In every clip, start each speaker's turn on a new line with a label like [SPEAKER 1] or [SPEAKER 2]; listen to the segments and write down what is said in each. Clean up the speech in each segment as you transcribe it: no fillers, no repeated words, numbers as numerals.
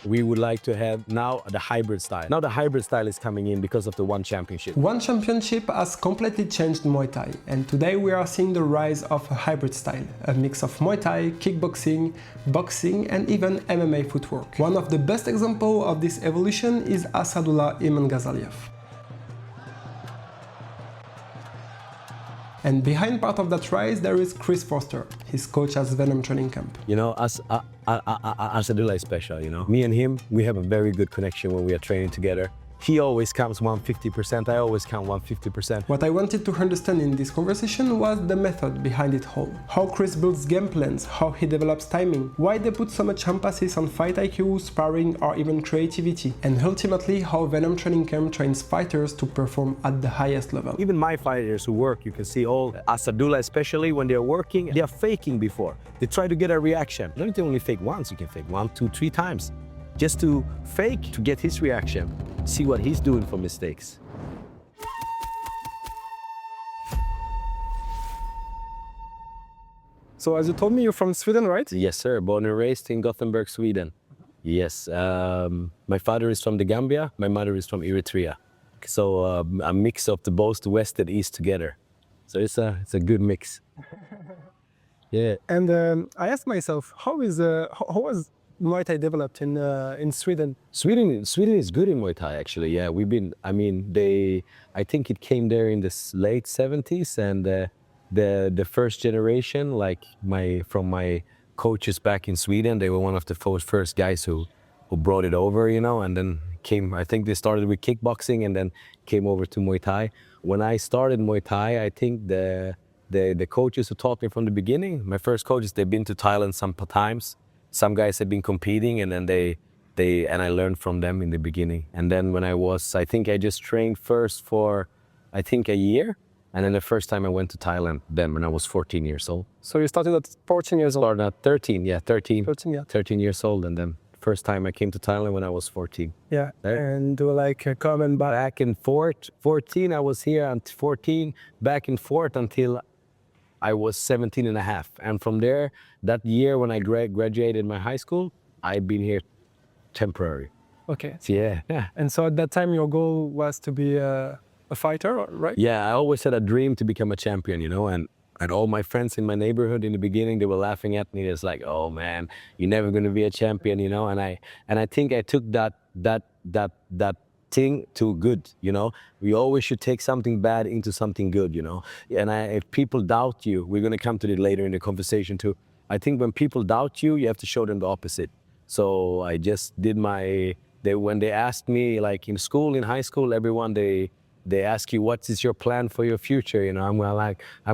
[SPEAKER 1] we would like to have now the hybrid style. Now the hybrid style is coming in because of the One Championship.
[SPEAKER 2] One Championship has completely changed Muay Thai, and today we are seeing the rise of a hybrid style, a mix of Muay Thai, kickboxing, boxing, and even MMA footwork. One of the best examples of this evolution is Asadula Imangazaliev. And behind part of that rise, there is Chris Forster, his coach at Venum Training Camp.
[SPEAKER 1] You know, Asadula is special, you know. Me and him, we have a very good connection when we are training together. He always counts 150%, I always count 150%.
[SPEAKER 2] What I wanted to understand in this conversation was the method behind it all. How Chris builds game plans, how he develops timing, why they put so much emphasis on fight IQ, sparring, or even creativity, and ultimately how Venum Training Camp trains fighters to perform at the highest level.
[SPEAKER 1] Even my fighters who work, you can see all, Asadula especially, when they're working, they are faking before. They try to get a reaction. You don't only fake once, you can fake 1, 2, 3 times. Just to fake to get his reaction, see what he's doing for mistakes.
[SPEAKER 2] So as you told me, you're from Sweden, right?
[SPEAKER 1] Yes, sir. Born and raised in Gothenburg, Sweden. Yes. My father is from the Gambia. My mother is from Eritrea. So a mix of the both, the West and East together. So it's a good mix. Yeah.
[SPEAKER 2] And I asked myself, how was Muay Thai developed in Sweden?
[SPEAKER 1] Sweden is good in Muay Thai, actually. Yeah, I think it came there in the late 70s, and the first generation, like from my coaches back in Sweden, they were one of the first guys who brought it over, you know, and then I think they started with kickboxing and then came over to Muay Thai. When I started Muay Thai, I think the coaches who taught me from the beginning, my first coaches, they've been to Thailand some times. Some guys had been competing, and then I learned from them in the beginning. And then I think I just trained first for, I think, a year. And then the first time I went to Thailand, then when I was 14 years old.
[SPEAKER 2] So you started at 14 years old?
[SPEAKER 1] Or not, 13, yeah, 13.
[SPEAKER 2] 13, yeah.
[SPEAKER 1] 13 years old, and then first time I came to Thailand when I was 14.
[SPEAKER 2] Yeah, and do like coming
[SPEAKER 1] back and forth. 14, I was here until 14, back and forth until I was 17 and a half. And from there, that year when I graduated my high school, I've been here temporary.
[SPEAKER 2] Okay.
[SPEAKER 1] So, yeah.
[SPEAKER 2] And so at that time, your goal was to be a fighter, right?
[SPEAKER 1] Yeah, I always had a dream to become a champion, you know, and all my friends in my neighborhood in the beginning, they were laughing at me. It's like, oh man, you're never going to be a champion, you know. And I think I took that thing too good, you know. We always should take something bad into something good, you know. And if people doubt you, we're going to come to it later in the conversation too. I think when people doubt you, you have to show them the opposite. So I just did when they asked me, like in school, in high school, everyone, they ask you, what is your plan for your future? You know, I'm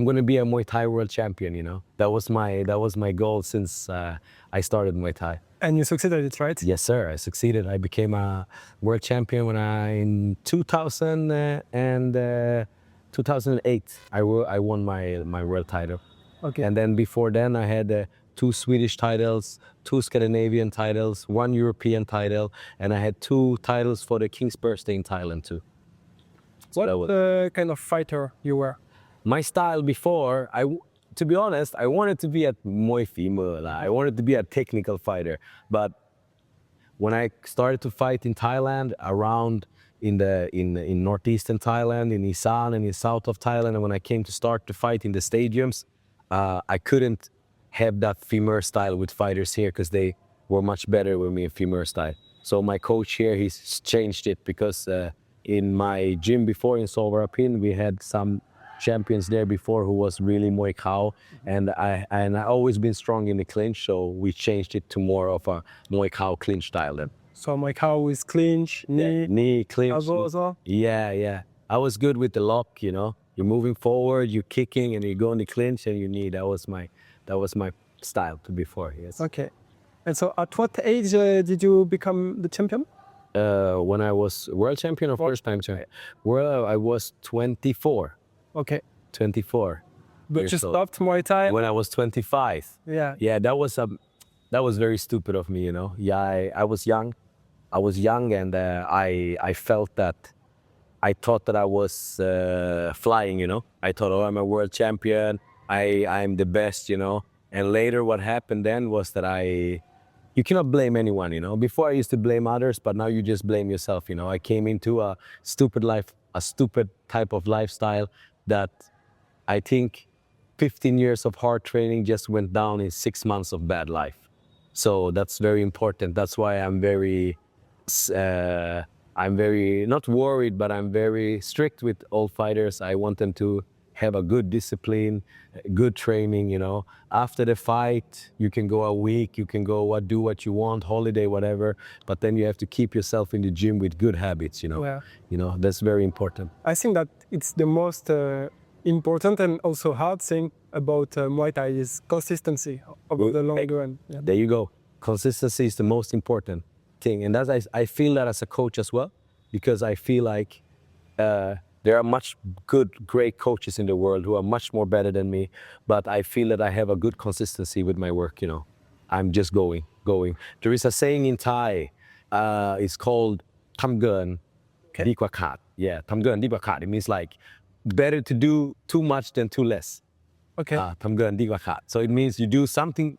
[SPEAKER 1] going to be a Muay Thai world champion, you know. That was my goal since I started Muay Thai.
[SPEAKER 2] And you succeeded it, right?
[SPEAKER 1] Yes, sir. I succeeded. I became a world champion in 2008. I won my world title.
[SPEAKER 2] Okay.
[SPEAKER 1] And then before then, I had 2 Swedish titles, 2 Scandinavian titles, 1 European title, and I had 2 titles for the King's Birthday in Thailand too.
[SPEAKER 2] So what kind of fighter you were?
[SPEAKER 1] My style before, to be honest, I wanted to be a Muay Thai. I wanted to be a technical fighter. But when I started to fight in Thailand, around in northeastern Thailand, in Isan and in south of Thailand, and when I came to start to fight in the stadiums, I couldn't have that femur style with fighters here because they were much better with me in femur style. So my coach here, he's changed it because in my gym before in Solvarapin, we had some champions there before who was really Muay Khao, and I always been strong in the clinch, so we changed it to more of a Muay Khao clinch style then.
[SPEAKER 2] So Muay Khao is clinch,
[SPEAKER 1] knee, clinch.
[SPEAKER 2] Elbow as well?
[SPEAKER 1] Yeah. I was good with the lock, you know. You're moving forward, you're kicking, and you go in the clinch, and you knee. That was my style to before. Yes.
[SPEAKER 2] Okay. And so, at what age did you become the champion?
[SPEAKER 1] When I was world champion or first time champion? Well, I was 24.
[SPEAKER 2] Okay.
[SPEAKER 1] 24.
[SPEAKER 2] But you stopped Muay Thai?
[SPEAKER 1] When I was 25.
[SPEAKER 2] Yeah.
[SPEAKER 1] Yeah, that was very stupid of me, you know. Yeah, I was young. And I felt that, I thought that I was flying, you know. I thought, oh, I'm a world champion. I'm the best, you know. And later what happened then was that I you cannot blame anyone, you know. Before I used to blame others, but now you just blame yourself, you know. I came into a stupid type of lifestyle that I think 15 years of hard training just went down in 6 months of bad life. So that's very important. That's why I'm very not worried, but I'm very strict with all fighters. I want them to have a good discipline, good training, you know. After the fight, you can go a week, you can go do what you want, holiday, whatever, but then you have to keep yourself in the gym with good habits, you know.
[SPEAKER 2] Yeah.
[SPEAKER 1] You know, that's very important.
[SPEAKER 2] I think that it's the most important and also hard thing about Muay Thai is consistency over the long run. Yeah.
[SPEAKER 1] There you go. Consistency is the most important thing. And I feel that as a coach as well, because I feel like there are great coaches in the world who are much more better than me, but I feel that I have a good consistency with my work, you know. I'm just going. There is a saying in Thai, it's called Tham Gun Di Kwa Khat. Yeah, Tham Gun Di Kwa Khat. It means like better to do too much than too less.
[SPEAKER 2] Okay.
[SPEAKER 1] Tham Gun Di Kwa Khat. So it means you do something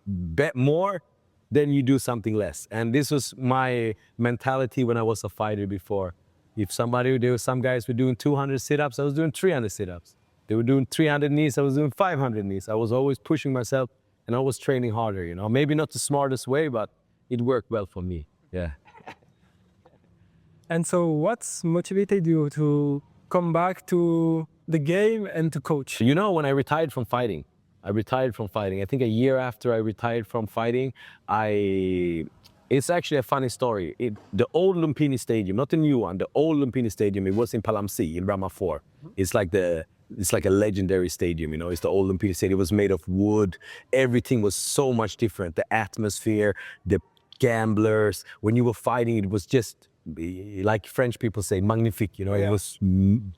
[SPEAKER 1] more than you do something less. And this was my mentality when I was a fighter before. If there were some guys were doing 200 sit-ups, I was doing 300 sit-ups. They were doing 300 knees, I was doing 500 knees. I was always pushing myself and I was training harder, you know. Maybe not the smartest way, but it worked well for me, yeah.
[SPEAKER 2] And so what's motivated you to come back to the game and to coach?
[SPEAKER 1] You know, when I retired from fighting, I think a year after I retired from fighting, it's actually a funny story. The old Lumpini Stadium, not the new one, the old Lumpini Stadium, it was in Palamsi, in Brahma 4. It's like a legendary stadium, you know. It's the old Lumpini Stadium. It was made of wood. Everything was so much different. The atmosphere, the gamblers. When you were fighting, it was just, like French people say, magnifique, you know. It was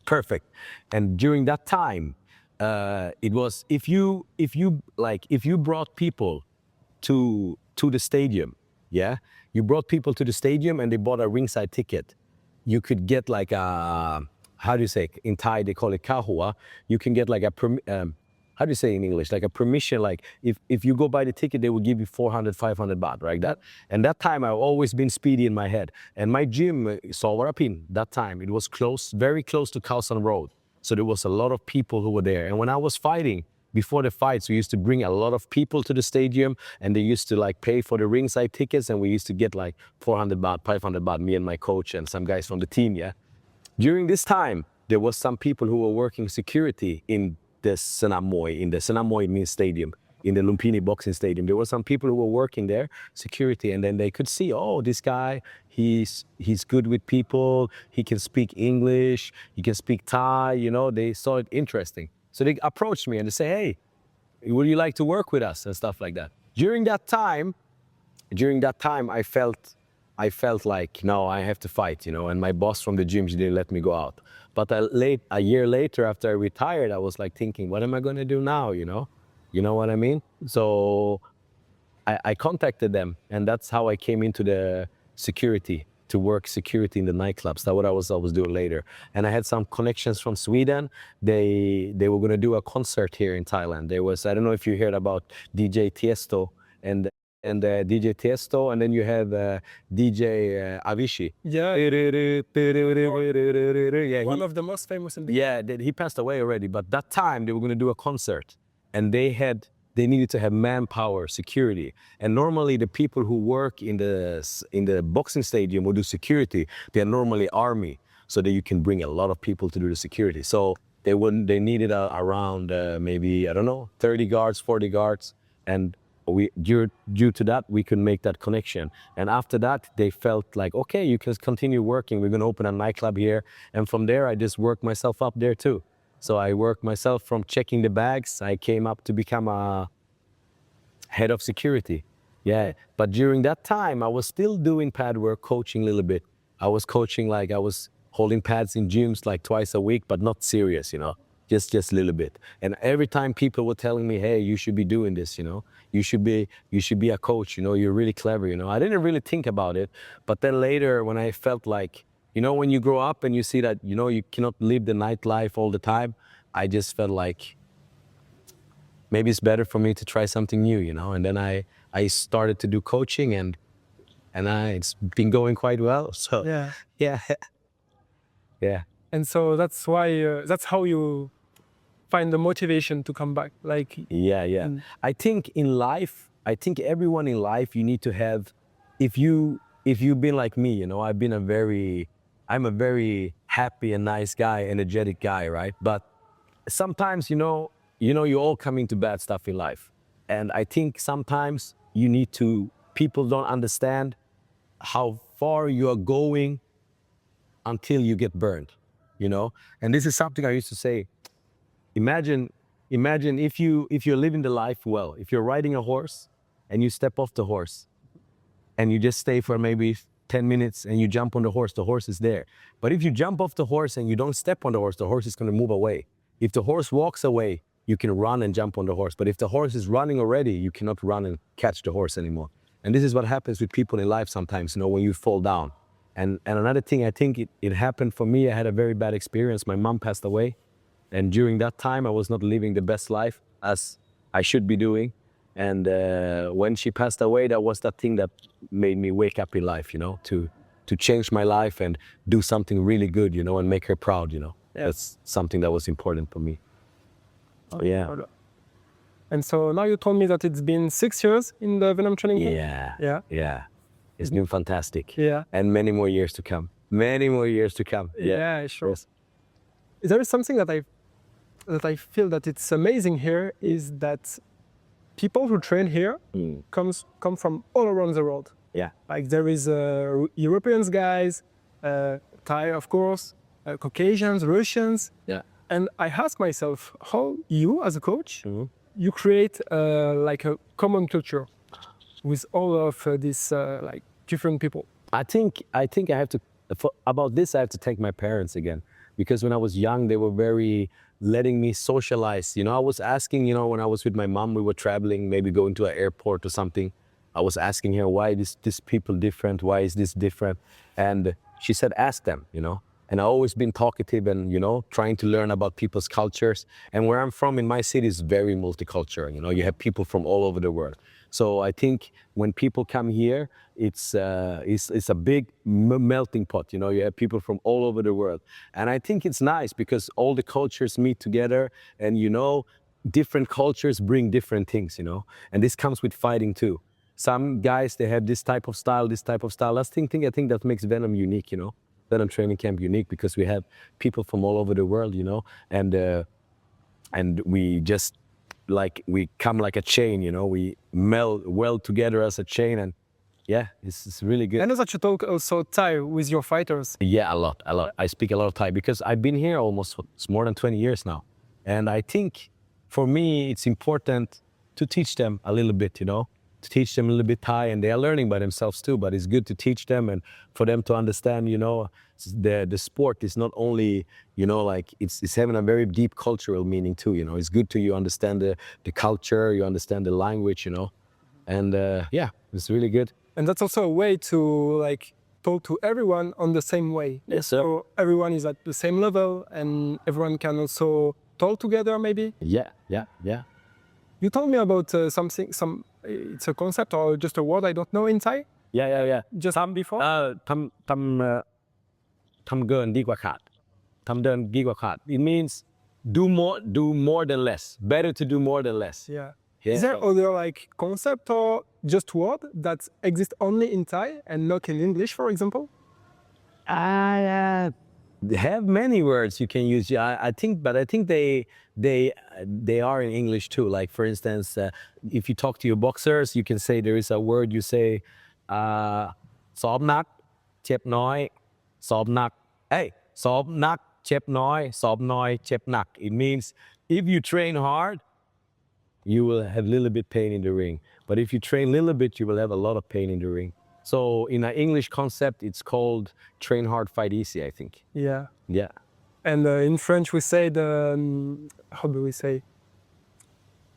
[SPEAKER 1] perfect. And during that time, it was, if you brought people to the stadium, yeah, you brought people to the stadium and they bought a ringside ticket, you could get like a, how do you say, in Thai they call it kahua, you can get like a, how do you say in English, like a permission, like if you go buy the ticket, they will give you 400, 500 baht, right? And that time I've always been speedy in my head. And my gym, Solvarapin, that time, it was close, very close to Khao Road. So there was a lot of people who were there. And when I was fighting, before the fights, we used to bring a lot of people to the stadium and they used to like pay for the ringside tickets and we used to get like 400 baht, 500 baht, me and my coach and some guys from the team, yeah. During this time, there was some people who were working security in the Sanam Muay, in the Sanam Muay means stadium, in the Lumpini boxing stadium. There were some people who were working there, security, and then they could see, oh, this guy, he's good with people, he can speak English, he can speak Thai, you know, they saw it interesting. So they approached me and they say, hey, would you like to work with us and stuff like that. During that time, I felt like, no, I have to fight, you know, and my boss from the gym, she didn't let me go out. But a year later, after I retired, I was like thinking, what am I going to do now, you know? You know what I mean? So I contacted them and that's how I came into the security, to work security in the nightclubs. That's what I was doing later. And I had some connections from Sweden. They were going to do a concert here in Thailand. There was, I don't know if you heard about DJ Tiesto and DJ Tiesto, and then you have DJ Avicii.
[SPEAKER 2] Yeah.
[SPEAKER 1] Yeah,
[SPEAKER 2] One of the most famous in the
[SPEAKER 1] yeah, he passed away already, but that time they were going to do a concert and they needed to have manpower, security. And normally the people who work in the boxing stadium who do security, they're normally army, so that you can bring a lot of people to do the security. So they needed around maybe, I don't know, 30 guards, 40 guards. And due to that, we could make that connection. And after that, they felt like, okay, you can continue working. We're going to open a nightclub here. And from there, I just worked myself up there too. So I worked myself from checking the bags. I came up to become a head of security. Yeah, but during that time, I was still doing pad work, coaching a little bit. I was coaching, like I was holding pads in gyms like twice a week, but not serious, you know, just a little bit. And every time people were telling me, hey, you should be doing this, you know, you should be a coach, you know, you're really clever, you know. I didn't really think about it, but then later when I felt like, you know, when you grow up and you see that, you know, you cannot live the nightlife all the time, I just felt like maybe it's better for me to try something new, you know. And then I started to do coaching, and and it's been going quite well. So
[SPEAKER 2] Yeah.
[SPEAKER 1] yeah, yeah.
[SPEAKER 2] And so that's why, that's how you find the motivation to come back. Like,
[SPEAKER 1] Yeah. I think in life, I think everyone in life, you need to have, if you've been like me, I'm a very happy and nice guy, energetic guy, right? But sometimes, you all come into bad stuff in life. And I think sometimes people don't understand how far you are going until you get burned, And this is something I used to say. Imagine if you're living the life well, if you're riding a horse and you step off the horse and you just stay for maybe 10 minutes and you jump on the horse is there. But if you jump off the horse and you don't step on the horse is going to move away. If the horse walks away, you can run and jump on the horse. But if the horse is running already, you cannot run and catch the horse anymore. And this is what happens with people in life sometimes, when you fall down. And another thing, I think it happened for me. I had a very bad experience. My mom passed away. And during that time, I was not living the best life as I should be doing. And when she passed away, that was that thing that made me wake up in life, to change my life and do something really good, and make her proud,
[SPEAKER 2] Yeah.
[SPEAKER 1] That's something that was important for me. Oh, yeah.
[SPEAKER 2] And so now you told me that it's been 6 years in the Venum Training Camp.
[SPEAKER 1] Yeah. It's been fantastic.
[SPEAKER 2] Yeah.
[SPEAKER 1] And many more years to come.
[SPEAKER 2] Yeah, sure.
[SPEAKER 1] Yes.
[SPEAKER 2] There is something that I feel that it's amazing here is that people who train here come from all around the world.
[SPEAKER 1] Yeah.
[SPEAKER 2] Like there is Europeans guys, Thai of course, Caucasians, Russians.
[SPEAKER 1] Yeah.
[SPEAKER 2] And I ask myself how you as a coach, you create like a common culture with all of these like different people.
[SPEAKER 1] I think I have to, about this I have to thank my parents again. Because when I was young, they were very letting me socialize. I was asking, when I was with my mom, we were traveling, maybe going to an airport or something. I was asking her, why is this people different? Why is this different? And she said, ask them, And I've always been talkative and, trying to learn about people's cultures. And where I'm from, in my city, is very multicultural. You have people from all over the world. So I think when people come here, it's a big melting pot. You have people from all over the world. And I think it's nice because all the cultures meet together and, different cultures bring different things, And this comes with fighting too. Some guys, they have this type of style. That's thing I think that makes Venum unique, Venum Training Camp unique because we have people from all over the world, and we just we come like a chain, we meld well together as a chain, and yeah, it's really good.
[SPEAKER 2] I know that you talk also Thai with your fighters.
[SPEAKER 1] Yeah, a lot. I speak a lot of Thai because I've been here it's more than 20 years now. And I think for me, it's important to teach them a little bit, to teach them a little bit Thai, and they are learning by themselves too, but it's good to teach them and for them to understand, the sport is not only, it's having a very deep cultural meaning too, It's good to you understand the culture, you understand the language, and yeah, it's really good.
[SPEAKER 2] And that's also a way to talk to everyone on the same way.
[SPEAKER 1] Yes, sir.
[SPEAKER 2] So everyone is at the same level and everyone can also talk together maybe.
[SPEAKER 1] Yeah.
[SPEAKER 2] You told me about it's a concept or just a word I don't know in Thai.
[SPEAKER 1] Yeah.
[SPEAKER 2] Just before.
[SPEAKER 1] ทำเกินดีกว่าขาด It means do more than less. Better to do more than less.
[SPEAKER 2] Yeah. Is there other concept or just word that exist only in Thai and not in English, for example?
[SPEAKER 1] They have many words you can use. I think they are in English too. Like for instance, if you talk to your boxers, you can say there is a word you say, ซ้อมหนักเจ็บน้อยซ้อมหนักซ้อมหนักเจ็บน้อยซ้อมน้อยเจ็บหนัก It means if you train hard, you will have a little bit pain in the ring. But if you train a little bit, you will have a lot of pain in the ring. So in an English concept, it's called train hard, fight easy, I think.
[SPEAKER 2] Yeah.
[SPEAKER 1] Yeah.
[SPEAKER 2] And in French, we say how do we say?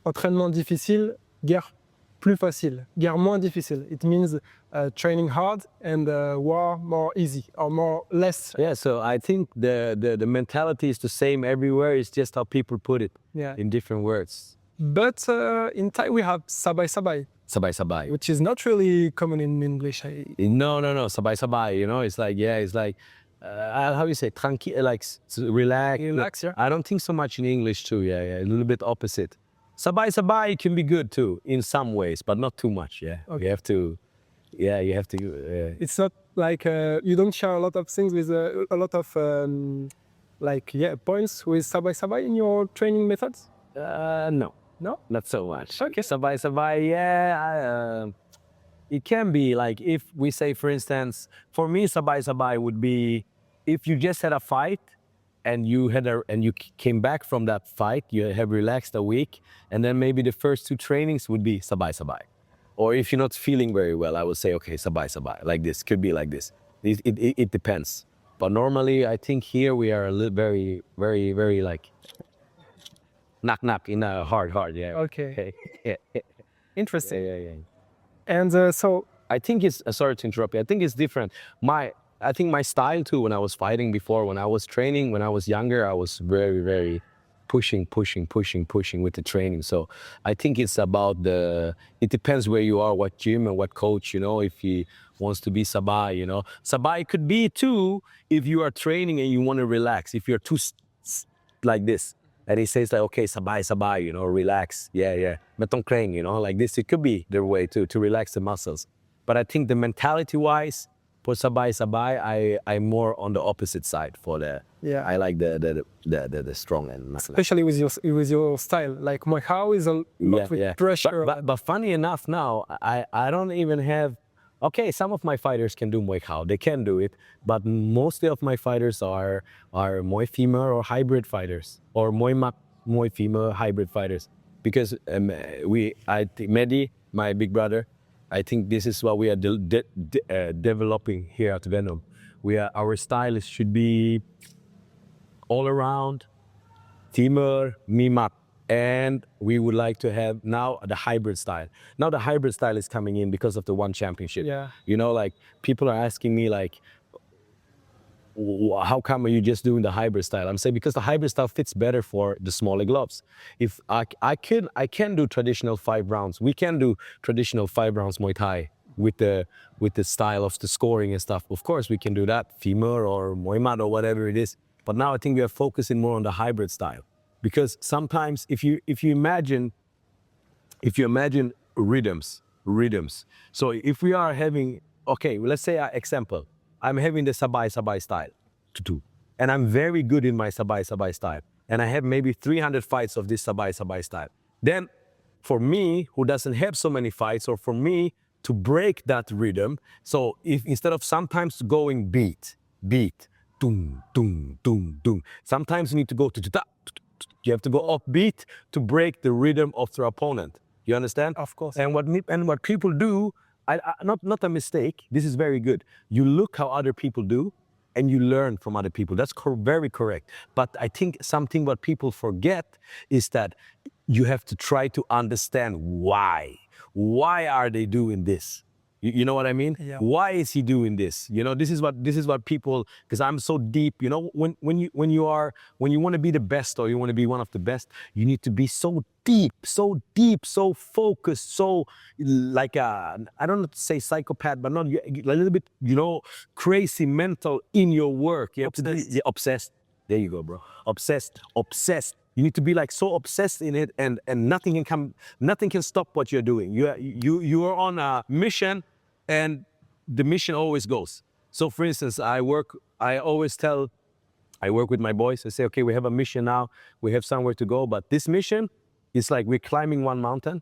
[SPEAKER 2] Entraînement difficile, guerre plus facile. Guerre moins difficile. It means training hard and war more easy or less.
[SPEAKER 1] Yeah, so I think the mentality is the same everywhere. It's just how people put it in different words.
[SPEAKER 2] But in Thai we have sabai sabai,
[SPEAKER 1] Sabai.
[SPEAKER 2] which is not really common in English.
[SPEAKER 1] No. Sabai. You know, it's like, yeah, it's like, how you say, tranquil, like relax.
[SPEAKER 2] Relax, yeah.
[SPEAKER 1] I don't think so much in English too. Yeah, a little bit opposite. Sabai can be good too in some ways, but not too much. Yeah,
[SPEAKER 2] Okay.
[SPEAKER 1] you have to. Yeah, you have to.
[SPEAKER 2] It's not like you don't share a lot of things with a lot of points with sabai in your training methods.
[SPEAKER 1] No, not so much. Okay, sabai. Yeah, it can be like if we say, for instance, for me, sabai would be if you just had a fight and you came back from that fight, you have relaxed a week, and then maybe the first 2 trainings would be sabai. Or if you're not feeling very well, I would say, okay, sabai, like this, could be like this. It depends. But normally, I think here we are a little very like knock in a hard, yeah.
[SPEAKER 2] Okay.
[SPEAKER 1] Yeah.
[SPEAKER 2] Interesting.
[SPEAKER 1] Yeah.
[SPEAKER 2] And so
[SPEAKER 1] I think it's, sorry to interrupt you, I think it's different. I think my style too, when I was fighting before, when I was training, when I was younger, I was very pushing with the training. So I think it's about it depends where you are, what gym and what coach, you know, if he wants to be sabai, you know. Sabai could be too if you are training and you want to relax, if you're too like this. And he says like, okay, sabai, you know, relax. Yeah. Metong kreng, you know, like this. It could be the way to relax the muscles. But I think the mentality-wise, for sabai, I'm more on the opposite side for the.
[SPEAKER 2] Yeah.
[SPEAKER 1] I like the strong and
[SPEAKER 2] especially with your style, like Muay Thai is a lot with pressure.
[SPEAKER 1] But funny enough, now I don't even have. Okay, some of my fighters can do Muay Thai. They can do it, but mostly of my fighters are Muay femur or hybrid fighters, or Muay mat, Muay femur hybrid fighters. Because I think Mehdi, my big brother, I think this is what we are developing here at Venum. Our style should be all around, femur, mimat, and we would like to have now the hybrid style. Now the hybrid style is coming in because of the one championship.
[SPEAKER 2] Yeah.
[SPEAKER 1] You know, like people are asking me like, how come are you just doing the hybrid style? I'm saying because the hybrid style fits better for the smaller gloves. If I can do traditional 5 rounds. We can do traditional 5 rounds Muay Thai with the style of the scoring and stuff. Of course, we can do that, femur or Muay mat or whatever it is. But now I think we are focusing more on the hybrid style, because sometimes if you imagine rhythms. So if we are having, okay, let's say example, I'm having the sabai style, and I'm very good in my sabai style, and I have maybe 300 fights of this sabai style. Then, for me, who doesn't have so many fights, or for me to break that rhythm, so if instead of sometimes going beat, doom, sometimes you need to go you have to go offbeat to break the rhythm of the opponent. You understand?
[SPEAKER 2] Of course.
[SPEAKER 1] And what people do, not a mistake. This is very good. You look how other people do, and you learn from other people. That's very correct. But I think something what people forget is that you have to try to understand why. Why are they doing this? You know what I mean?
[SPEAKER 2] Yeah.
[SPEAKER 1] Why is he doing this? You know, this is what people, because I'm so deep, you know, when you want to be the best, or you want to be one of the best, you need to be so deep, so focused, so like I don't know to say psychopath, but not a little bit, you know, crazy mental in your work. You have to be obsessed. There you go, bro. Obsessed. You need to be like so obsessed in it, and nothing can stop what you're doing. You are on a mission, and the mission always goes. So for instance, I work with my boys. I say, okay, we have a mission now. We have somewhere to go, but this mission is like we're climbing one mountain,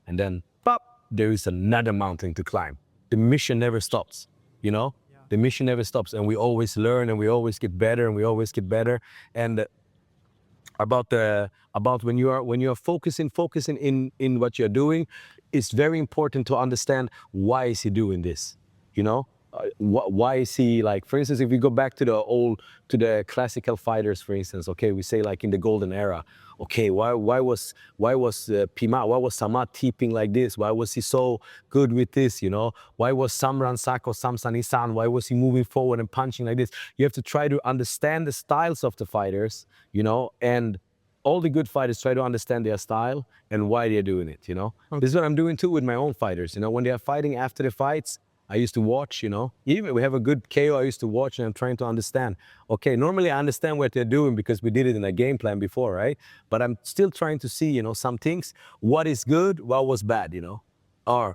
[SPEAKER 1] and then pop, there is another mountain to climb. The mission never stops, you know? Yeah. The mission never stops, and we always learn, and we always get better, And about when you are focusing in what you're doing, it's very important to understand why is he doing this, you know? Why is he, like, for instance, if we go back to the classical fighters, for instance, okay, we say like in the golden era, okay, why was Pima, why was Samad tipping like this? Why was he so good with this, you know? Why was Samran Sako, Samsanisan, why was he moving forward and punching like this? You have to try to understand the styles of the fighters, you know, and all the good fighters try to understand their style and why they're doing it, you know?
[SPEAKER 2] Okay.
[SPEAKER 1] This is what I'm doing too with my own fighters, you know? When they are fighting after the fights, I used to watch, you know? Even we have a good KO, I used to watch and I'm trying to understand. Okay, normally I understand what they're doing because we did it in a game plan before, right? But I'm still trying to see, you know, some things, what is good, what was bad, you know? Or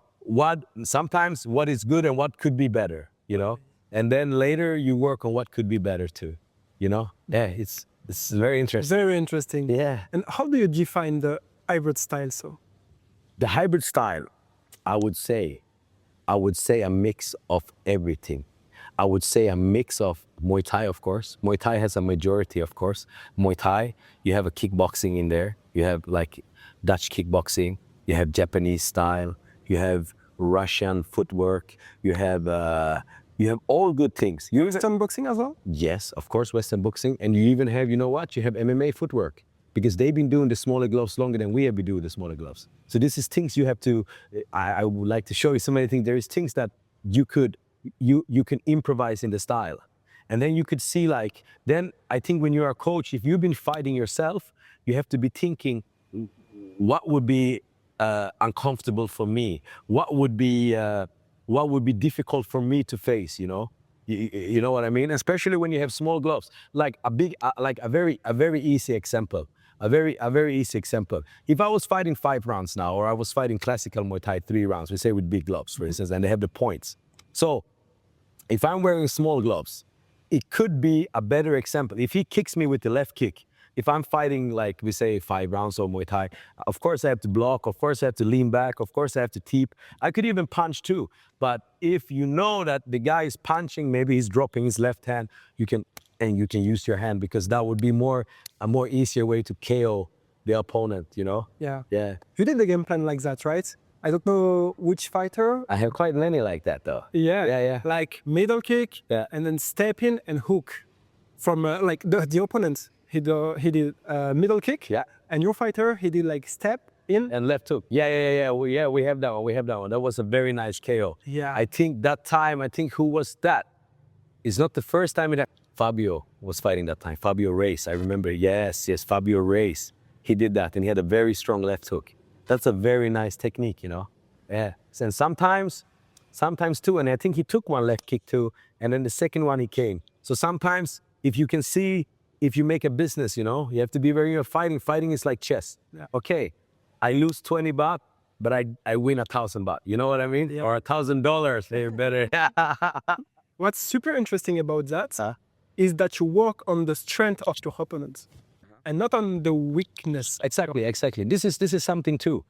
[SPEAKER 1] sometimes what is good and what could be better, you know? And then later you work on what could be better too, you know? Yeah, it's very interesting.
[SPEAKER 2] Very interesting.
[SPEAKER 1] Yeah.
[SPEAKER 2] And how do you define the hybrid style? So
[SPEAKER 1] The hybrid style, I would say a mix of everything. I would say a mix of Muay Thai, of course. Muay Thai has a majority, of course. Muay Thai, you have a kickboxing in there. You have like Dutch kickboxing. You have Japanese style. You have Russian footwork. You have all good things.
[SPEAKER 2] Western boxing as well?
[SPEAKER 1] Yes, of course, Western boxing. And you even have, you know what? You have MMA footwork because they've been doing the smaller gloves longer than we have been doing the smaller gloves. So this is things you have to, I would like to show you so many things. There is things that you can improvise in the style. And then you could see like, then I think when you're a coach, if you've been fighting yourself, you have to be thinking, what would be uncomfortable for me? What would be difficult for me to face, you know? You know what I mean? Especially when you have small gloves. Like a very easy example. A very easy example. If I was fighting 5 rounds now, or I was fighting classical Muay Thai 3 rounds, we say with big gloves, for instance, and they have the points. So if I'm wearing small gloves, it could be a better example. If he kicks me with the left kick, if I'm fighting, like we say, 5 rounds of Muay Thai, of course I have to block, of course I have to lean back, of course I have to teep. I could even punch too. But if you know that the guy is punching, maybe he's dropping his left hand, you can use your hand because that would be a more easier way to KO the opponent, you know?
[SPEAKER 2] Yeah.
[SPEAKER 1] Yeah.
[SPEAKER 2] You did the game plan like that, right? I don't know which fighter.
[SPEAKER 1] I have quite many like that though.
[SPEAKER 2] Yeah.
[SPEAKER 1] Yeah.
[SPEAKER 2] Like middle kick,
[SPEAKER 1] Yeah.
[SPEAKER 2] and then step in and hook from like the opponent. He did middle kick.
[SPEAKER 1] Yeah.
[SPEAKER 2] And your fighter, he did like step in.
[SPEAKER 1] And left hook. Yeah. We have that one. That was a very nice KO.
[SPEAKER 2] Yeah.
[SPEAKER 1] I think that time, who was that? It's not the first time it happened. Fabio was fighting that time. Fabio Reis, I remember. Yes, Fabio Reis. He did that and he had a very strong left hook. That's a very nice technique, you know? Yeah. And sometimes too, and I think he took one left kick too, and then the second one he came. So sometimes if you can see, if you make a business, you know, you have to be very, you're fighting. Fighting is like chess.
[SPEAKER 2] Yeah.
[SPEAKER 1] Okay, I lose 20 baht, but I win 1,000 baht. You know what I mean?
[SPEAKER 2] Yeah.
[SPEAKER 1] Or $1,000, they're better.
[SPEAKER 2] What's super interesting about that is that you work on the strength of your opponent and not on the weakness.
[SPEAKER 1] Exactly. This is something too.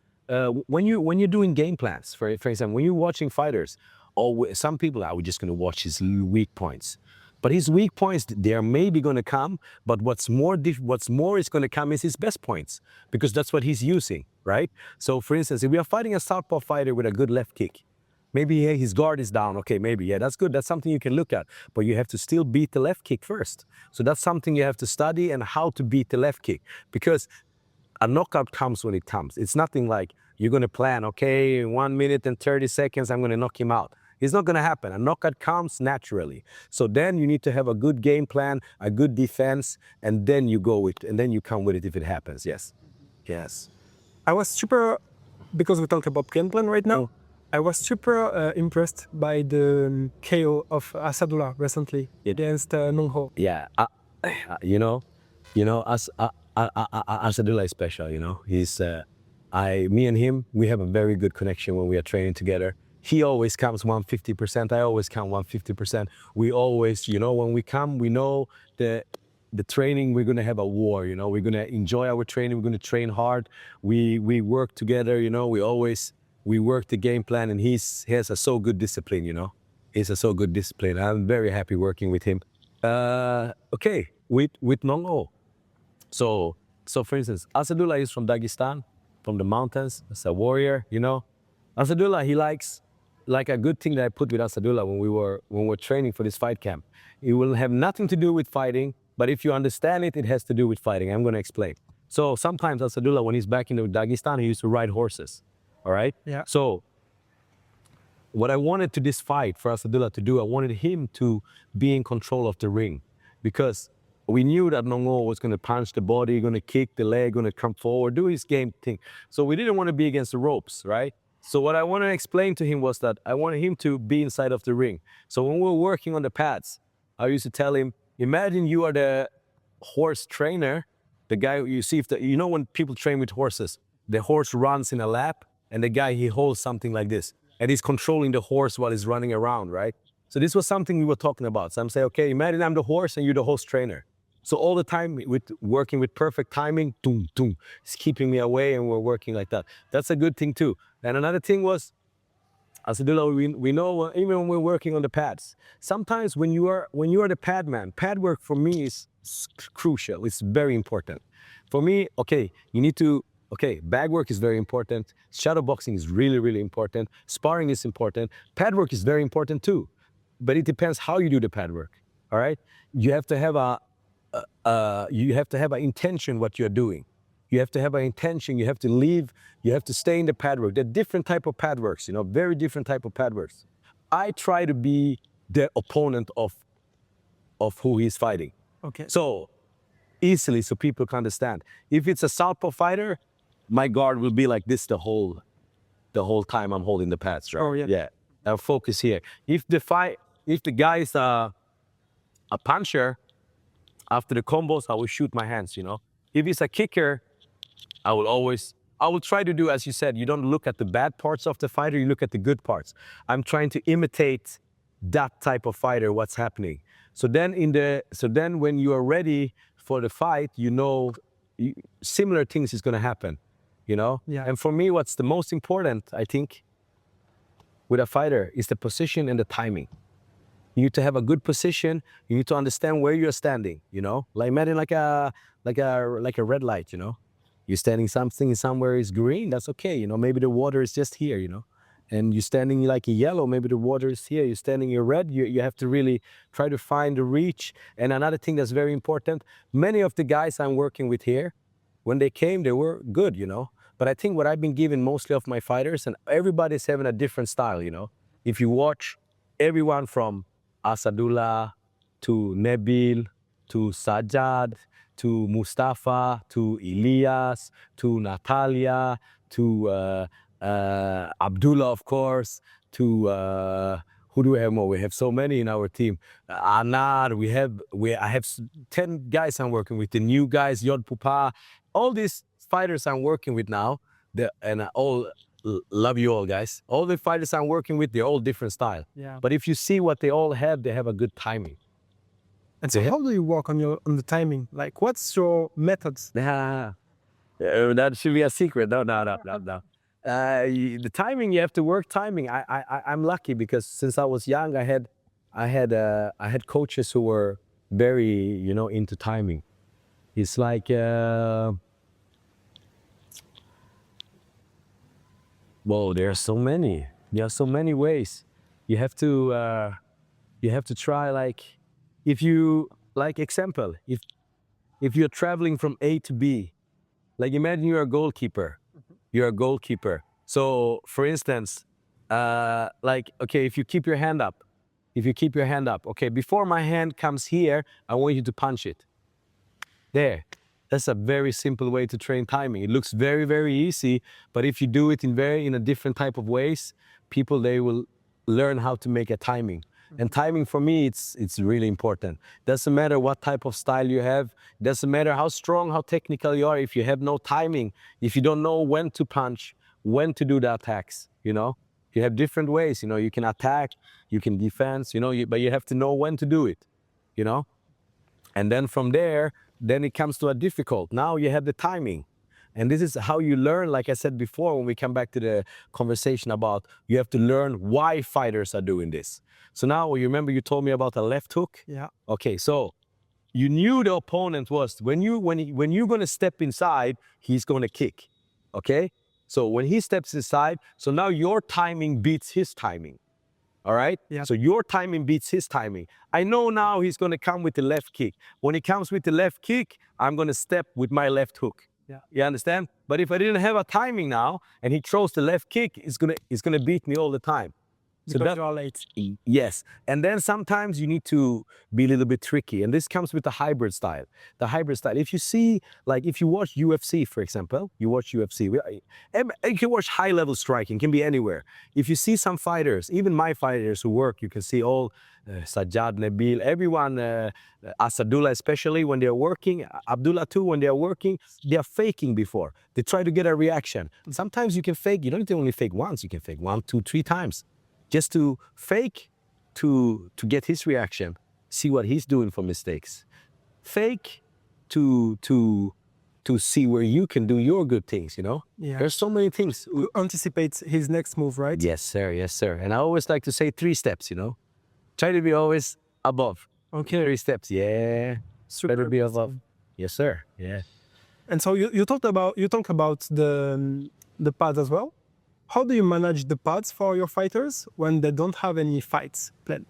[SPEAKER 1] When you're doing game plans, for example, when you're watching fighters, or some people are just going to watch his weak points. But his weak points, they are maybe going to come, but what's more is going to come is his best points, because that's what he's using, right? So for instance, if we are fighting a southpaw fighter with a good left kick, maybe his guard is down. Okay, maybe, yeah, that's good. That's something you can look at, but you have to still beat the left kick first. So that's something you have to study, and how to beat the left kick, because a knockout comes when it comes. It's nothing like you're going to plan, okay, in 1 minute and 30 seconds, I'm going to knock him out. It's not going to happen. A knockout comes naturally. So then you need to have a good game plan, a good defense, and then you go with, and then you come with it if it happens. Yes.
[SPEAKER 2] I was super, because we talked about game plan right now, I was super impressed by the KO of Asadula recently against Nongho.
[SPEAKER 1] Yeah. Asadula is special, you know. Me and him, we have a very good connection when we are training together. He always comes 150%. I always come 150%. We always, you know, when we come, we know the training, we're going to have a war, you know. We're going to enjoy our training. We're going to train hard. We work together, you know. We work the game plan, and he has a so good discipline, you know. He's a so good discipline. I'm very happy working with him. Okay, with Nong-O. So for instance, Asadula is from Dagestan, from the mountains. As a warrior, you know. Asadula, he likes, like a good thing that I put with Asadula when we're training for this fight camp. It will have nothing to do with fighting, but if you understand it, it has to do with fighting. I'm going to explain. So sometimes Asadula, when he's back in Dagestan, he used to ride horses. All right?
[SPEAKER 2] Yeah.
[SPEAKER 1] So what I wanted to this fight for Asadula to do, I wanted him to be in control of the ring, because we knew that Nongo was going to punch the body, going to kick the leg, going to come forward, do his game thing. So we didn't want to be against the ropes, right? So what I wanted to explain to him was that I wanted him to be inside of the ring. So when we were working on the pads, I used to tell him, imagine you are the horse trainer, the guy you see, you know when people train with horses, the horse runs in a lap and the guy, he holds something like this and he's controlling the horse while he's running around, right? So this was something we were talking about. So I'm saying, okay, imagine I'm the horse and you're the horse trainer. So all the time with working with perfect timing, doom, doom, it's keeping me away and we're working like that. That's a good thing too. And another thing was, Asadula, we know even when we're working on the pads, sometimes when you are the pad man, pad work for me is crucial. It's very important. For me, okay, bag work is very important. Shadow boxing is really, really important. Sparring is important. Pad work is very important too. But it depends how you do the pad work. All right, you have to have an intention what you're doing. You have to have an intention. You have to leave. You have to stay in the pad work. There are different type of pad works. Very different type of pad works. I try to be the opponent of who he's fighting.
[SPEAKER 2] Okay.
[SPEAKER 1] So easily, so people can understand. If it's a southpaw fighter, my guard will be like this the whole time I'm holding the pads, right?
[SPEAKER 2] Oh yeah.
[SPEAKER 1] Yeah. I'll focus here. If the guy is a puncher, after the combos, I will shoot my hands, If he's a kicker, I will try to do, as you said, you don't look at the bad parts of the fighter, you look at the good parts. I'm trying to imitate that type of fighter, what's happening. So then when you are ready for the fight, similar things is going to happen,
[SPEAKER 2] Yeah.
[SPEAKER 1] And for me, what's the most important, I think, with a fighter is the position and the timing. You need to have a good position. You need to understand where you're standing, Like imagine like a red light, You're standing somewhere is green, that's okay, Maybe the water is just here, And you're standing like a yellow, maybe the water is here. You're standing in red, you have to really try to find the reach. And another thing that's very important, many of the guys I'm working with here, when they came, they were good, But I think what I've been giving mostly of my fighters, and everybody's having a different style, If you watch everyone from Asadula to Nebil to Sajjad to Mustafa to Elias to Natalia to Abdullah, of course, to who do we have more? We have so many in our team. Anar, I have 10 guys I'm working with. The new guys, Yod Pupa, all these fighters I'm working with now, and I all love you all, guys. All the fighters I'm working with, they're all different style.
[SPEAKER 2] Yeah.
[SPEAKER 1] But if you see what they all have, they have a good timing.
[SPEAKER 2] And so how do you work on the timing? Like, what's your methods?
[SPEAKER 1] That should be a secret. No. The timing, you have to work timing. I'm lucky because since I was young, I had coaches who were very, into timing. It's like, well, there are so many. There are so many ways. You have to try, like, example, if you're traveling from A to B, like imagine you're a goalkeeper. You're a goalkeeper. So for instance, okay, if you keep your hand up, okay, before my hand comes here, I want you to punch it. There. That's a very simple way to train timing. It looks very, very easy, but if you do it in a different type of ways, they will learn how to make a timing. And timing for me, it's really important. Doesn't matter what type of style you have. Doesn't matter how strong, how technical you are. If you have no timing, if you don't know when to punch, when to do the attacks, you have different ways. You can attack, you can defense, but you have to know when to do it, And then from there, then it comes to a difficult. Now you have the timing. And this is how you learn, like I said before, when we come back to the conversation about you have to learn why fighters are doing this. So now you remember you told me about a left hook?
[SPEAKER 2] Yeah.
[SPEAKER 1] Okay, so you knew the opponent was, when you're going to step inside, he's going to kick, okay? So when he steps inside, so now your timing beats his timing, all right?
[SPEAKER 2] Yeah.
[SPEAKER 1] So your timing beats his timing. I know now he's going to come with the left kick. When he comes with the left kick, I'm going to step with my left hook.
[SPEAKER 2] Yeah.
[SPEAKER 1] You understand? But if I didn't have a timing now, and he throws the left kick, it's gonna beat me all the time. So
[SPEAKER 2] Because
[SPEAKER 1] that,
[SPEAKER 2] you are late.
[SPEAKER 1] yes. And then sometimes you need to be a little bit tricky. And this comes with the hybrid style. The hybrid style. If you see, like if you watch UFC, for example, you watch UFC, you can watch high level striking, can be anywhere. If you see some fighters, even my fighters who work, you can see all Sajjad, Nabil, everyone, Asadula especially when they're working, Abdullah too, when they're working, they're faking before. They try to get a reaction. Sometimes you can fake, you don't need to only fake once, you can fake 1, 2, 3 times. Just to fake to get his reaction, see what he's doing for mistakes. Fake to see where you can do your good things, you know?
[SPEAKER 2] Yeah.
[SPEAKER 1] There's so many things.
[SPEAKER 2] To anticipate his next move, right?
[SPEAKER 1] Yes, sir, yes, sir. And I always like to say 3 steps, you know? Try to be always above.
[SPEAKER 2] Okay.
[SPEAKER 1] 3 steps, yeah.
[SPEAKER 2] Super.
[SPEAKER 1] Better be above. Yes, sir, yeah.
[SPEAKER 2] And so you talk about the pads as well. How do you manage the pads for your fighters when they don't have any fights planned?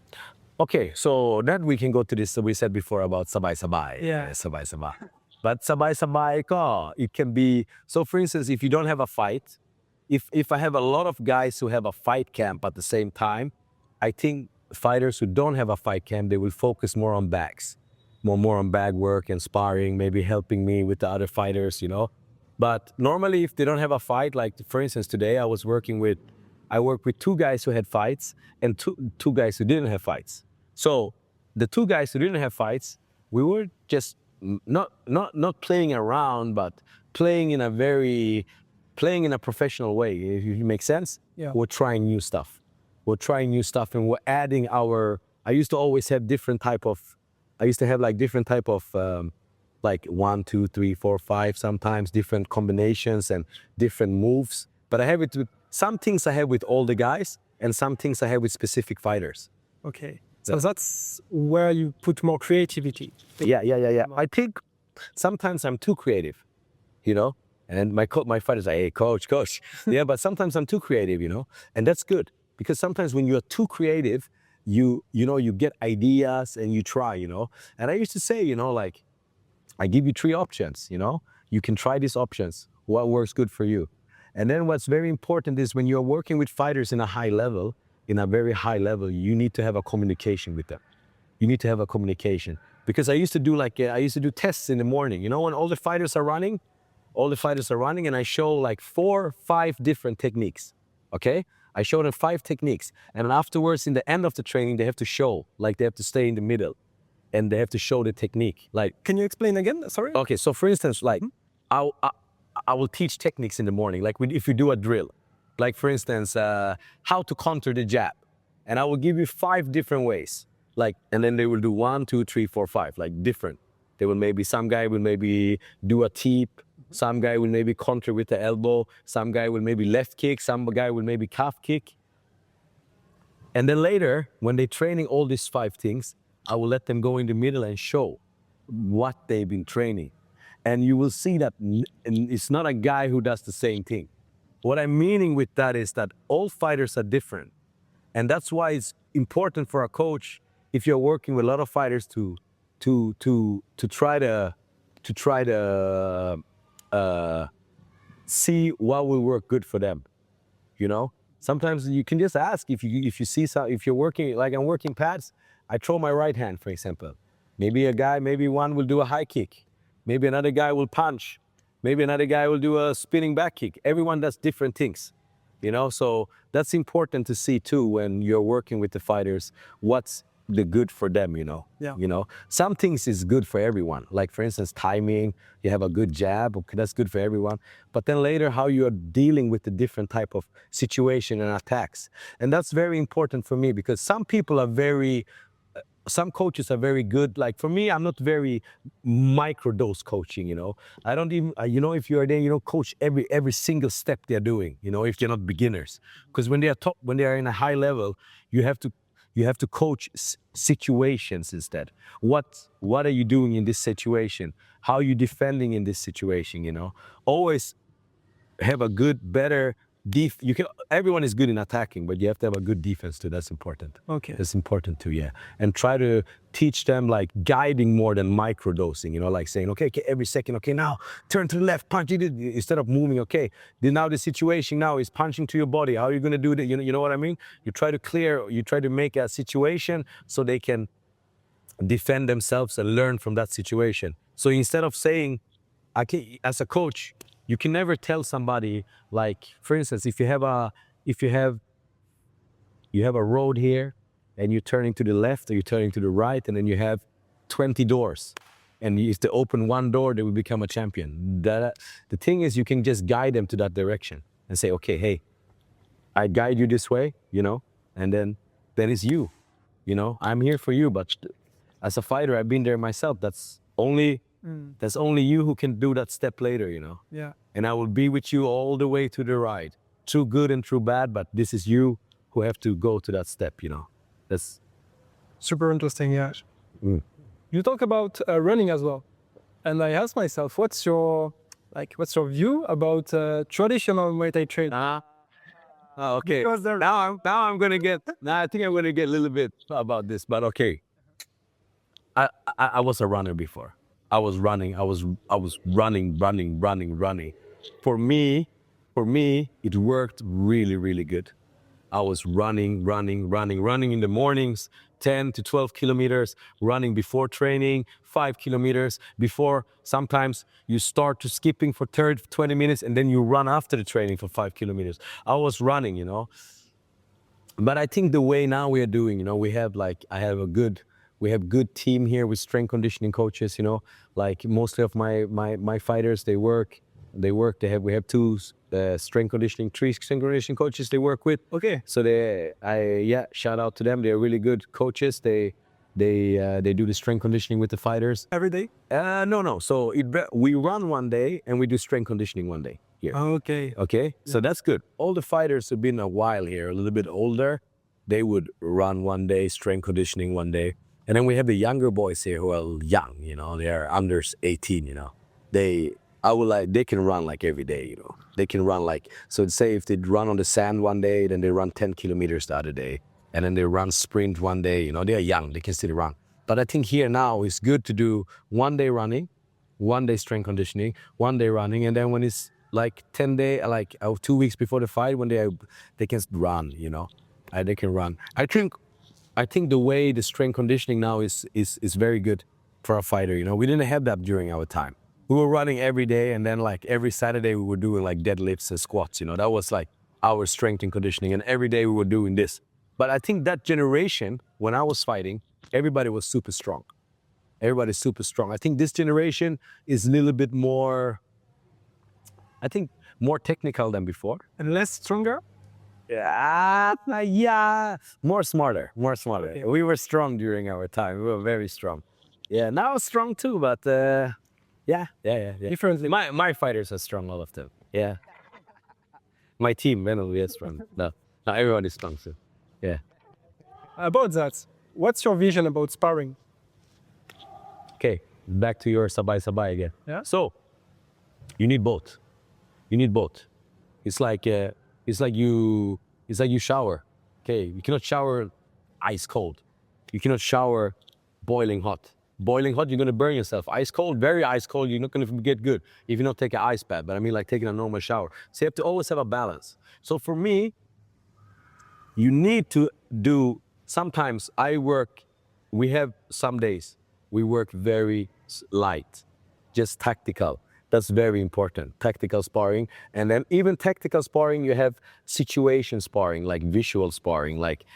[SPEAKER 1] Okay, so then we can go to this, we said before about sabay-sabay.
[SPEAKER 2] Yeah.
[SPEAKER 1] Sabay-sabay. But sabay-sabay ko, it can be, so for instance, if you don't have a fight, if I have a lot of guys who have a fight camp at the same time, I think fighters who don't have a fight camp, they will focus more on bags, more on bag work and sparring, maybe helping me with the other fighters, you know? But normally if they don't have a fight, like for instance, today I worked with 2 guys who had fights and two guys who didn't have fights. So the 2 guys who didn't have fights, we were just not playing around, but playing in a professional way, if it makes sense.
[SPEAKER 2] Yeah.
[SPEAKER 1] We're trying new stuff. And we're adding I used to always have different type of like 1, 2, 3, 4, 5, sometimes different combinations and different moves. But I have it with some things I have with all the guys and some things I have with specific fighters.
[SPEAKER 2] Okay. So that's where you put more creativity.
[SPEAKER 1] Yeah. I think sometimes I'm too creative, you know? And my fighters are, hey, coach. Yeah, but sometimes I'm too creative, you know? And that's good because sometimes when you're too creative, you get ideas and you try, you know? And I used to say, you know, like, I give you 3 options, you know? You can try these options. What works good for you? And then what's very important is when you're working with fighters in a very high level, you need to have a communication with them. You need to have a communication. Because I used to do tests in the morning, you know, when all the fighters are running and I show like 4, 5 different techniques, okay? I show them 5 techniques. And then afterwards, in the end of the training, they have to stay in the middle. And they have to show the technique. Like,
[SPEAKER 2] Can you explain again? Sorry.
[SPEAKER 1] okay, so for instance, like I will teach techniques in the morning. Like if you do a drill, like for instance, how to counter the jab, and I will give you 5 different ways. Like, and then they will do 1, 2, 3, 4, 5, like different. Some guy will maybe do a teep. Some guy will maybe counter with the elbow. Some guy will maybe left kick. Some guy will maybe calf kick. And then later, when they're training all these 5 things, I will let them go in the middle and show what they've been training. And you will see that it's not a guy who does the same thing. What I'm meaning with that is that all fighters are different. And that's why it's important for a coach, if you're working with a lot of fighters, to try to see what will work good for them, you know? Sometimes you can just ask if you're working, like I'm working pads, I throw my right hand, for example. Maybe one will do a high kick. Maybe another guy will punch. Maybe another guy will do a spinning back kick. Everyone does different things, you know? So that's important to see too when you're working with the fighters, what's the good for them, you know?
[SPEAKER 2] Yeah.
[SPEAKER 1] You know, some things is good for everyone. Like for instance, timing, you have a good jab, okay, that's good for everyone. But then later, how you are dealing with the different type of situation and attacks. And that's very important for me because some coaches are very good. Like for me, I'm not very microdose coaching, you know. I don't even, you know, if you're there, you know, coach every single step they're doing, you know, if they're not beginners. Because when they are in a high level, you have to coach situations instead. What are you doing in this situation? How are you defending in this situation, you know? Always have a better everyone is good in attacking, but you have to have a good defense too. That's important.
[SPEAKER 2] Okay.
[SPEAKER 1] That's important too, yeah. And try to teach them like guiding more than microdosing, like saying, okay, every second, okay, now turn to the left, punch it, instead of moving, okay. Now the situation now is punching to your body. How are you gonna do that? You know what I mean? You try to make a situation so they can defend themselves and learn from that situation. So instead of saying, as a coach, you can never tell somebody, like, for instance, if you have a road here and you're turning to the left or you're turning to the right, and then you have 20 doors, and if they open one door, they will become a champion. The thing is, you can just guide them to that direction and say, okay, hey, I guide you this way, and then it's you, I'm here for you. But as a fighter, I've been there myself. That's only you who can do that step later,
[SPEAKER 2] Yeah.
[SPEAKER 1] And I will be with you all the way to the right, through good and through bad, but this is you who have to go to that step, That's
[SPEAKER 2] Super interesting, yeah. You talk about running as well. And I asked myself, what's your view about traditional Muay Thai training?
[SPEAKER 1] okay.
[SPEAKER 2] Because there-
[SPEAKER 1] Now I think I'm gonna get a little bit about this, but okay. I was a runner before. I was running. I was running. For me, it worked really, really good. I was running in the mornings, 10 to 12 kilometers, running before training, 5 kilometers before. Sometimes you start to skipping for 30, 20 minutes, and then you run after the training for 5 kilometers. I was running, But I think the way now we are doing, we have good team here with strength conditioning coaches, like mostly of my fighters, we have two strength conditioning, three strength conditioning coaches they work with.
[SPEAKER 2] Okay.
[SPEAKER 1] So shout out to them. They're really good coaches. They do the strength conditioning with the fighters.
[SPEAKER 2] Every day?
[SPEAKER 1] No. So we run one day and we do strength conditioning one day here.
[SPEAKER 2] Okay.
[SPEAKER 1] Okay, so that's good. All the fighters who've been a while here, a little bit older, they would run one day, strength conditioning one day. And then we have the younger boys here who are young, they are under 18, They can run like every day, They can run so say if they run on the sand one day, then they run 10 kilometers the other day. And then they run sprint one day, they are young, they can still run. But I think here now it's good to do one day running, one day strength conditioning, one day running. And then when it's like 10 days, 2 weeks before the fight, when they can run, they can run. I think the way the strength conditioning now is very good for a fighter. We didn't have that during our time. We were running every day, and then every Saturday we were doing deadlifts and squats. That was our strength and conditioning, and every day we were doing this. But I think that generation, when I was fighting, everybody was super strong. Everybody's super strong. I think this generation is a little bit more, more technical than before.
[SPEAKER 2] And less stronger?
[SPEAKER 1] Yeah, more smarter.
[SPEAKER 2] Okay.
[SPEAKER 1] We were strong during our time. We were very strong. Yeah, now strong too, but yeah.
[SPEAKER 2] Differently.
[SPEAKER 1] My fighters are strong, all of them. Yeah. My team, Venum, is strong. No, everyone is strong too. Yeah.
[SPEAKER 2] About that, what's your vision about sparring?
[SPEAKER 1] Okay, back to your sabai again.
[SPEAKER 2] Yeah.
[SPEAKER 1] So, you need both. It's like you shower. Okay, you cannot shower ice cold. You cannot shower boiling hot. Boiling hot, you're gonna burn yourself. Ice cold, very ice cold, you're not gonna get good if you don't take an ice bath. But I mean, taking a normal shower. So you have to always have a balance. So for me, you need to do. Sometimes we have some days we work very light, just tactical. That's very important, tactical sparring. And then even tactical sparring, you have situation sparring, like visual sparring, like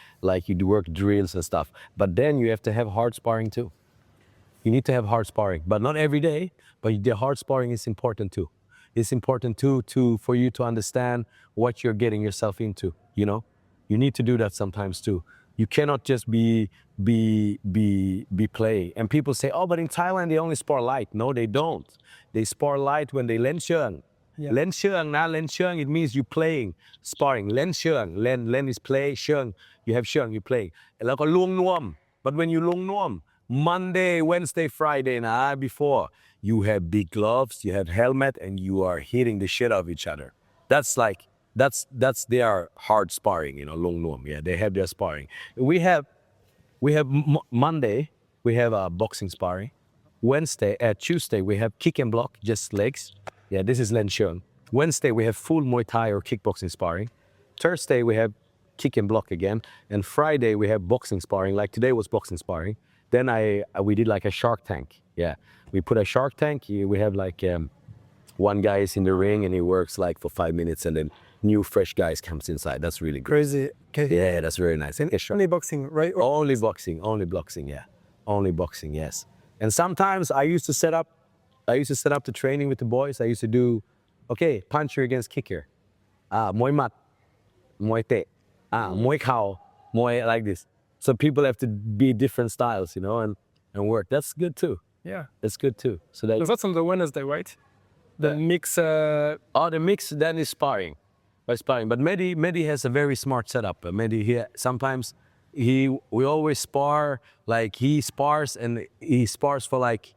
[SPEAKER 1] you do work drills and stuff. But then you have to have hard sparring too. You need to have hard sparring, but not every day, but the hard sparring is important too. It's important too for you to understand what you're getting yourself into, You need to do that sometimes too. You cannot just be playing. And people say, oh, but in Thailand they only spar light. No, they don't. They spar light when they len sheng.
[SPEAKER 2] Yeah.
[SPEAKER 1] Len sheng, it means you playing, sparring. Len sheng, len is play, sheng, you have sheng, you play. แล้วก็ลวงนวม But when you ลวงนวม Monday, Wednesday, Friday, before, you have big gloves, you have helmet, and you are hitting the shit out of each other. That's that's their hard sparring, you know, long norm. Yeah, they have their sparring. We have Monday, we have boxing sparring. Tuesday, we have kick and block, just legs. Yeah, this is Len Xiong. Wednesday, we have full Muay Thai or kickboxing sparring. Thursday, we have kick and block again. And Friday, we have boxing sparring. Like today was boxing sparring. Then we did like a shark tank. Yeah, we put a shark tank. We have like one guy is in the ring and he works like for 5 minutes, and then new fresh guys comes inside. That's really good.
[SPEAKER 3] Crazy. Okay.
[SPEAKER 1] Yeah, that's very nice. And it's
[SPEAKER 3] Only boxing, right?
[SPEAKER 1] only boxing, yeah. Only boxing, yes. And sometimes I used to set up the training with the boys. I used to do, okay, puncher against kicker. Muay mat, muay te, muay khao, muay like this. So people have to be different styles, you know, and work. That's good too.
[SPEAKER 3] Yeah.
[SPEAKER 1] That's good too. So that,
[SPEAKER 3] So that's on the Wednesday, right? The mix.
[SPEAKER 1] the mix then is sparring. By sparring. But Mehdi has a very smart setup. Mehdi, we always spar, like he spars for like,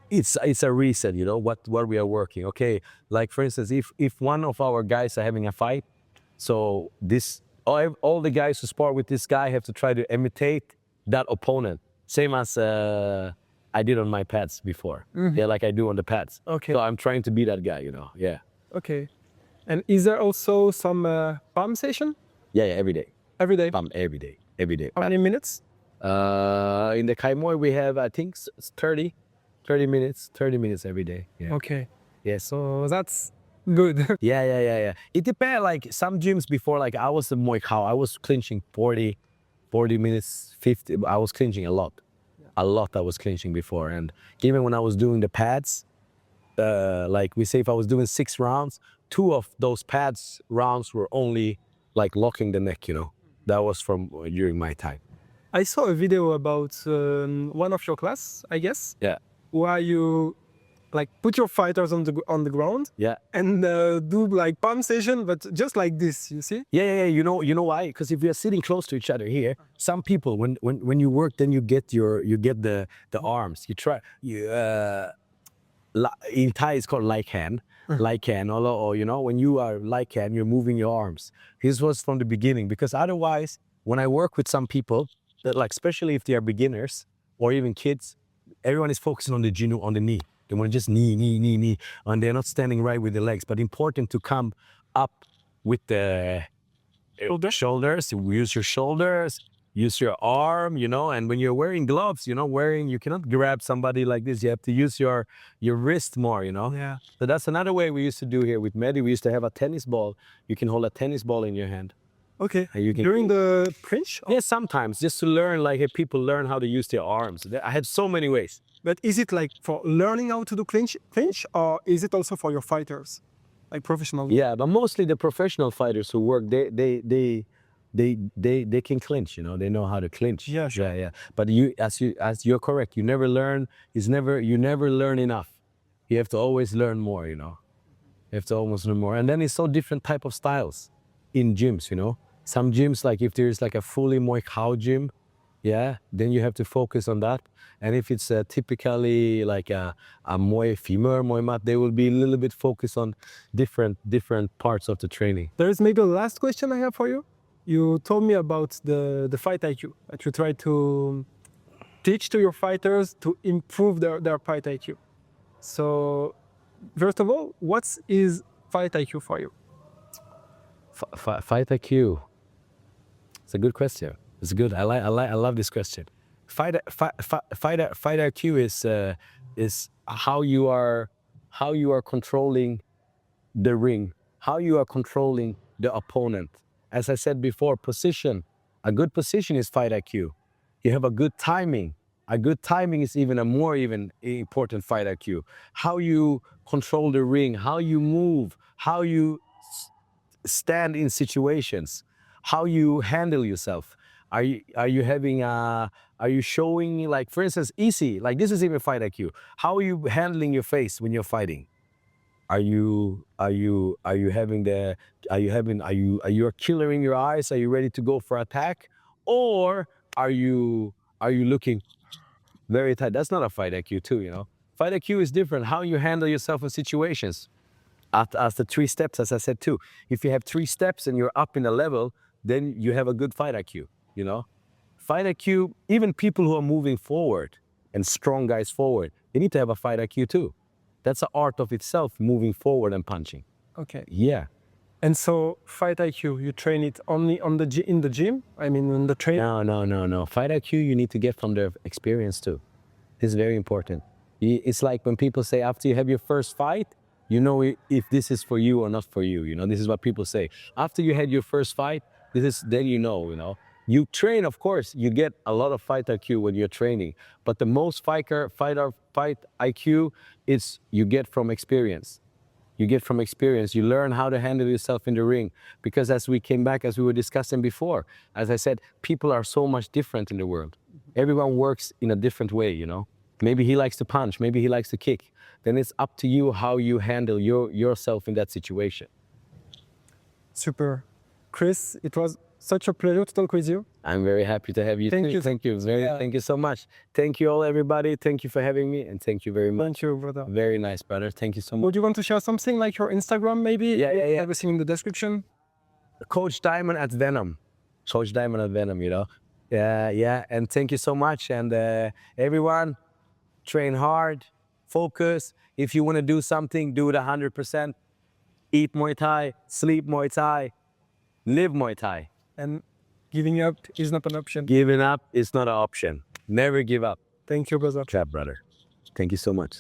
[SPEAKER 1] it's a reset, you know, what we are working. Okay, like for instance, if one of our guys are having a fight, so all the guys who spar with this guy have to try to imitate that opponent. Same as I did on my pads before. Yeah, like I do on the pads.
[SPEAKER 3] Okay.
[SPEAKER 1] So I'm trying to be that guy, you know. Yeah.
[SPEAKER 3] Okay. And is there also some palm session
[SPEAKER 1] Yeah, every day.
[SPEAKER 3] every day?
[SPEAKER 1] Pump every day. Every day.
[SPEAKER 3] How many minutes?
[SPEAKER 1] In the Kai Moi we have, I think, 30 minutes every day. Yeah.
[SPEAKER 3] Okay.
[SPEAKER 1] Yes.
[SPEAKER 3] So that's good.
[SPEAKER 1] Yeah. It depends. Like some gyms before, like I was a Muay Khao, I was clinching 40 minutes, 50. I was clinching a lot. I was clinching before. And even when I was doing the pads, like we say, if I was doing 6 rounds, 2 of those pads rounds were only like locking the neck, you know. That was from during my time.
[SPEAKER 3] I saw a video about one of your class, I guess,
[SPEAKER 1] Yeah.
[SPEAKER 3] where you like put your fighters on the ground
[SPEAKER 1] Yeah.
[SPEAKER 3] and do like palm session, but just like this, you see?
[SPEAKER 1] Yeah. You know why? Because if we are sitting close to each other here, some people when you work, then you get the arms. You try in Thai it's called like hand, or you know, when you are like hand, you're moving your arms. This was from the beginning, because otherwise, when I work with some people, that like especially if they are beginners or even kids, everyone is focusing on the jinu, on the knee. They want to just knee, and they're not standing right with the legs. But important to come up with the shoulders. Use your shoulders, use your arm, you know. And when you're wearing gloves, you cannot grab somebody like this. You have to use your wrist more, you know.
[SPEAKER 3] Yeah.
[SPEAKER 1] So that's another way we used to do here with Mehdi. We used to have a tennis ball. You can hold a tennis ball in your hand.
[SPEAKER 3] Okay.
[SPEAKER 1] And you can,
[SPEAKER 3] During the clinch?
[SPEAKER 1] yeah, sometimes just to learn, like if people learn how to use their arms. I had so many ways.
[SPEAKER 3] But is it like for learning how to do clinch, or is it also for your fighters, like professionally?
[SPEAKER 1] Yeah, but mostly the professional fighters who work, they can clinch. You know, they know how to clinch.
[SPEAKER 3] Yeah, sure.
[SPEAKER 1] Yeah. But as you're correct, you never learn. You never learn enough. You have to always learn more. You know, you have to always learn more. And then it's so different type of styles in gyms. You know, some gyms, like if there's like a fully Muay Thai gym, yeah, then you have to focus on that. And if it's typically like a Muay femur, Muay mat, they will be a little bit focused on different parts of the training.
[SPEAKER 3] There is maybe a last question I have for you. You told me about the fight IQ, that you try to teach to your fighters to improve their fight IQ. So, first of all, what is fight IQ for you?
[SPEAKER 1] Fight IQ. It's a good question. It's good. I love this question. Fight IQ is how you are controlling the ring, how you are controlling the opponent. As I said before, position. A good position is fight IQ. You have a good timing. A good timing is even a more important fight IQ. How you control the ring, how you move, how you stand in situations, how you handle yourself. Are you showing, like for instance, easy, like this is even fight IQ. How are you handling your face when you're fighting? Are you killering your eyes? Are you ready to go for attack? Or are you looking very tight? That's not a fight IQ too, you know. Fight IQ is different. How you handle yourself in situations. After 3 steps, as I said too, if you have 3 steps and you're up in a level, then you have a good fight IQ, you know? Fight IQ, even people who are moving forward and strong guys forward, they need to have a fight IQ too. That's an art of itself, moving forward and punching.
[SPEAKER 3] Okay.
[SPEAKER 1] Yeah.
[SPEAKER 3] And so fight IQ, you train it only on in the gym? I mean, in the train?
[SPEAKER 1] No. Fight IQ, you need to get from their experience too. This is very important. It's like when people say after you have your first fight, you know if this is for you or not for you. You know, this is what people say. After you had your first fight, then you know. You train, of course, you get a lot of fight IQ when you're training, but the most fight IQ is you get from experience. You get from experience. You learn how to handle yourself in the ring. Because as we came back, as we were discussing before, as I said, people are so much different in the world. Everyone works in a different way, you know. Maybe he likes to punch, maybe he likes to kick. Then it's up to you how you handle yourself in that situation.
[SPEAKER 3] Super. Chris, it was such a pleasure to talk with you.
[SPEAKER 1] I'm very happy to have you.
[SPEAKER 3] Thank you.
[SPEAKER 1] Thank you. Thank you so much. Thank you all, everybody. Thank you for having me, and thank you very much.
[SPEAKER 3] Thank you, brother.
[SPEAKER 1] Very nice, brother. Thank you so much.
[SPEAKER 3] Would you want to share something like your Instagram, maybe?
[SPEAKER 1] Yeah.
[SPEAKER 3] Everything in the description.
[SPEAKER 1] Coach Diamond at Venum. Coach Diamond at Venum, you know. Yeah. And thank you so much. And everyone, train hard, focus. If you want to do something, do it 100%. Eat Muay Thai, sleep Muay Thai, live Muay Thai.
[SPEAKER 3] And giving up is not an option.
[SPEAKER 1] Giving up is not an option. Never give up.
[SPEAKER 3] Thank you, brother.
[SPEAKER 1] Trap, brother. Thank you so much.